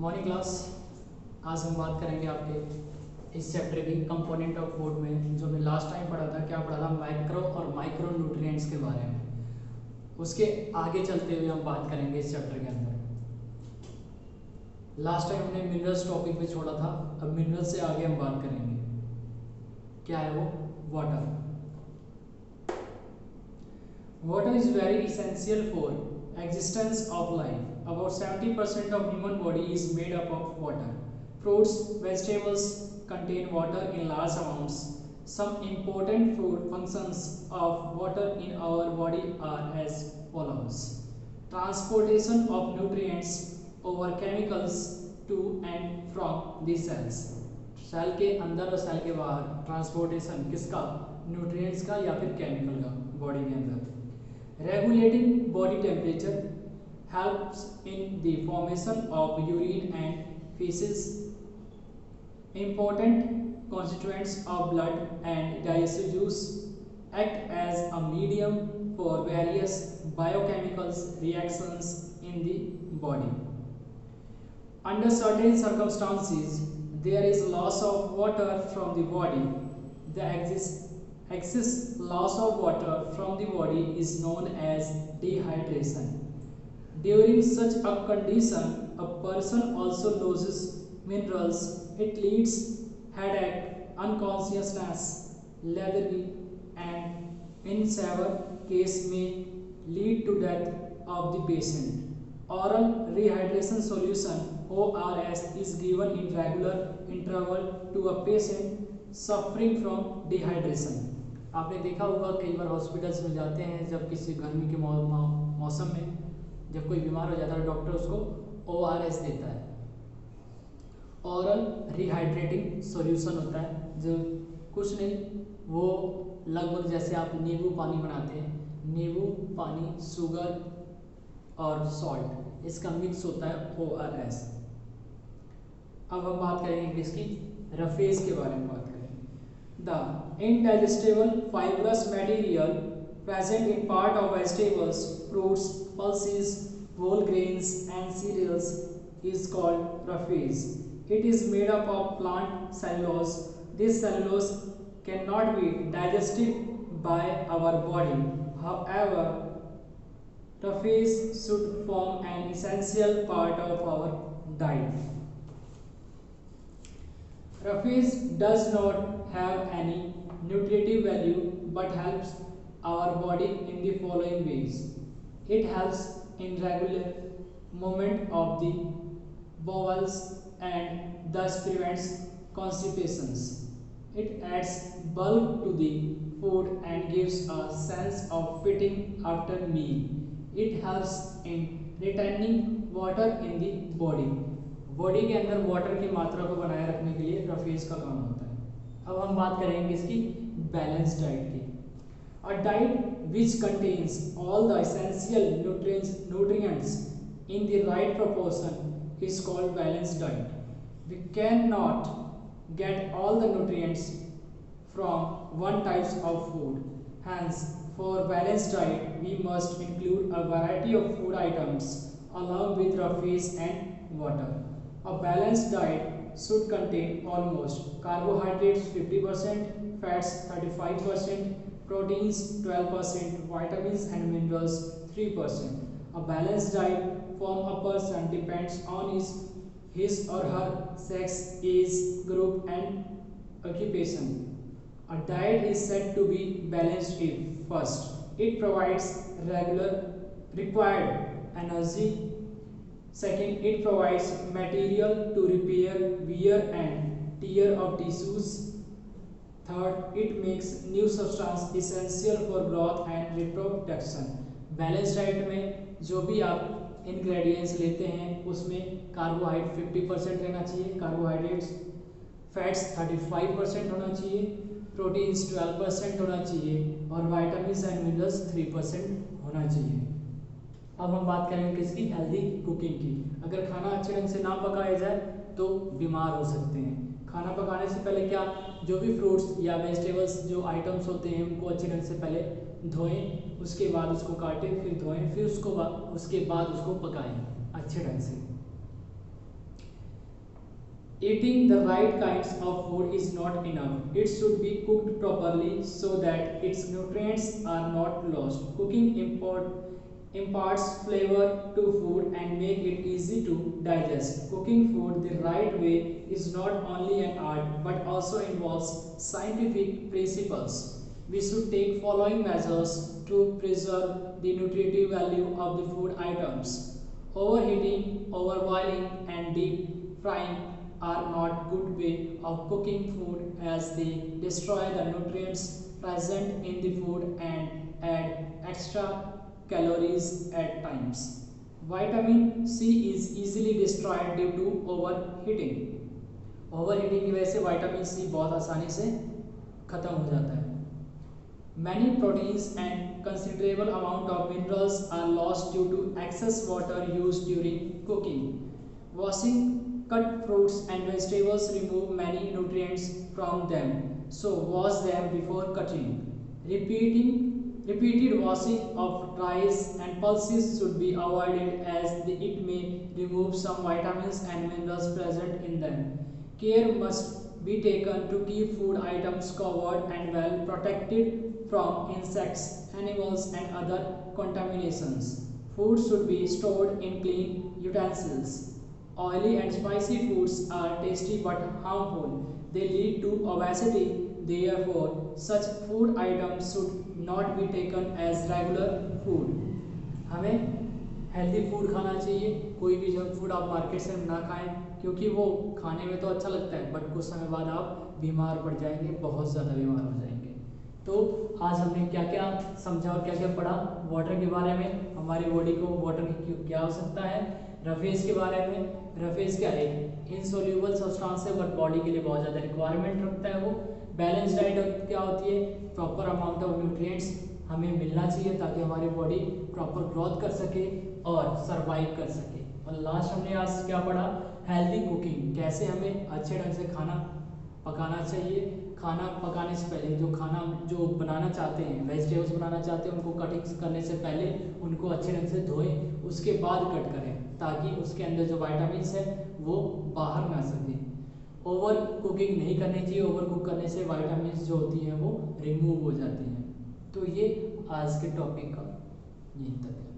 Morning class. आज हम बात करेंगे आपके इस चैप्टर की कंपोनेंट ऑफ फूड में। जो हमने लास्ट टाइम पढ़ा था, क्या पढ़ा था, माइक्रो और माइक्रो न्यूट्रिएंट्स के बारे में। उसके आगे चलते हुए हम बात करेंगे इस चैप्टर के अंदर। लास्ट टाइम हमने मिनरल्स टॉपिक पे छोड़ा था, अब मिनरल्स से आगे हम बात करेंगे। क्या है वो? Water. Water is very essential for existence of life. About 70% of human body is made up of water. Fruits, vegetables contain water in large amounts. Some important food functions of water in our body are as follows: transportation of nutrients over chemicals to and from the cells. Cell के अंदर और cell के बाहर transportation किसका? Nutrients का या फिर chemical का बॉडी के अंदर। Regulating body temperature helps in the formation of urine and feces. Important constituents of blood and digestive juice act as a medium for various biochemical reactions in the body. Under certain circumstances, there is loss of water from the body. The excess loss of water from the body is known as dehydration. During such a condition, a person also loses minerals. It leads headache, unconsciousness, lethargy, and in severe case may lead to death of the patient. Oral rehydration solution ORS is given in regular interval to a patient suffering from dehydration. आपने देखा होगा कई बार hospitals में जाते हैं, जब किसी गर्मी के मौसम में जब कोई बीमार हो जाता है, डॉक्टर उसको ORS देता है। ओरल रिहाइड्रेटिंग सॉल्यूशन होता है, जो कुछ नहीं, वो लगभग जैसे आप नींबू पानी बनाते हैं, नींबू पानी, शुगर और सॉल्ट, इसका मिक्स होता है ORS। अब हम बात करेंगे किसकी? रफेज के बारे में बात करेंगे। The indigestible fibrous material present in part of vegetables, fruits, pulses, whole grains and cereals is called roughage. It is made up of plant cellulose. This cellulose cannot be digested by our body. However, roughage should form an essential part of our diet. Roughage does not have any nutritive value but helps our body in the following ways. It helps in regular movement of the bowels and thus prevents constipations. It adds bulk to the food and gives a sense of fitting after meal. It helps in retaining water in the body. Body के अंदर water की मात्रा को बनाए रखने के लिए roughage का काम होता है। अब हम बात करेंगे इसकी बैलेंस डाइट की। A diet which contains all the essential nutrients in the right proportion is called balanced diet. We cannot get all the nutrients from one type of food. Hence, for balanced diet, we must include a variety of food items along with roughage and water. A balanced diet should contain almost carbohydrates 50%, fats 35%, proteins 12%, vitamins and minerals 3%. A balanced diet from a person depends on his or her sex, age, group and occupation. A diet is said to be balanced if first, it provides regular required energy. Second, it provides material to repair wear and tear of tissues. Third, it makes new substance essential for growth and reproduction. Balance diet में जो भी आप ingredients लेते हैं उसमें carbohydrate 50% रहना चाहिए, carbohydrates, fats 35% होना चाहिए, प्रोटीन्स 12% होना चाहिए और विटामिन्स एंड मिनरल्स 3% होना चाहिए। अब हम बात करेंगे किसकी? हेल्दी कुकिंग की। अगर खाना अच्छे ढंग से ना पकाया जाए तो बीमार हो सकते हैं। खाना पकाने से पहले क्या, जो भी फ्रूट्स या वेजिटेबल्स जो आइटम्स होते हैं उनको अच्छे ढंग से पहले धोएं, उसके बाद उसको काटें, फिर धोएं, फिर उसके बाद उसको पकाएं अच्छे ढंग से। Eating the right kinds of food is not enough. It should be cooked properly so that its nutrients are not lost. Cooking imparts flavor to food and make it easy to digest. Cooking food the right way is not only an art but also involves scientific principles. We should take following measures to preserve the nutritive value of the food items. Overheating, overboiling and deep frying are not good way of cooking food as they destroy the nutrients present in the food and add extra calories at times. Vitamin C is easily destroyed due to overheating. Overheating की वजह से vitamin C बहुत आसानी से खत्म हो जाता है. Many proteins and considerable amount of minerals are lost due to excess water used during cooking. Washing cut fruits and vegetables remove many nutrients from them, so wash them before cutting. Repeated washing of rice and pulses should be avoided as it may remove some vitamins and minerals present in them. Care must be taken to keep food items covered and well protected from insects, animals and other contaminations. Food should be stored in clean utensils. Oily and spicy foods are tasty but harmful. They lead to obesity. Therefore, such food items should not be taken as regular food. हमें healthy food खाना चाहिए. कोई भी junk food आप market से ना खाएं क्योंकि वो खाने में तो अच्छा लगता है बट कुछ समय बाद आप बीमार पड़ जाएंगे, बहुत ज़्यादा बीमार हो जाएंगे. तो आज हमने क्या क्या समझा और क्या क्या पढ़ा वाटर के बारे में. हमारी बॉडी को वाटर की क्या आवश्यकता है. रफेज के बारे में. रफेज क्या है? इनसोल्यूबल सब्सटेंस है बट बॉडी के लिए बहुत ज़्यादा रिक्वायरमेंट रखता है वो. बैलेंस डाइट क्या होती है? प्रॉपर अमाउंट ऑफ न्यूट्रिएंट्स हमें मिलना चाहिए ताकि हमारी बॉडी प्रॉपर ग्रोथ कर सके और सरवाइव कर सके. और लास्ट हमने आज क्या पढ़ा? Healthy cooking. कैसे हमें अच्छे ढंग से खाना पकाना चाहिए. खाना पकाने से पहले जो बनाना चाहते हैं, वेजिटेबल्स बनाना चाहते हैं, उनको कटिंग करने से पहले उनको अच्छे ढंग से धोएं, उसके बाद कट करें ताकि उसके अंदर जो विटामिन्स है वो बाहर ना सके. ओवर कुकिंग नहीं करनी चाहिए. ओवर कुक करने से विटामिन्स जो होती हैं वो रिमूव हो जाती हैं. तो ये आज के टॉपिक का यहीं तक है.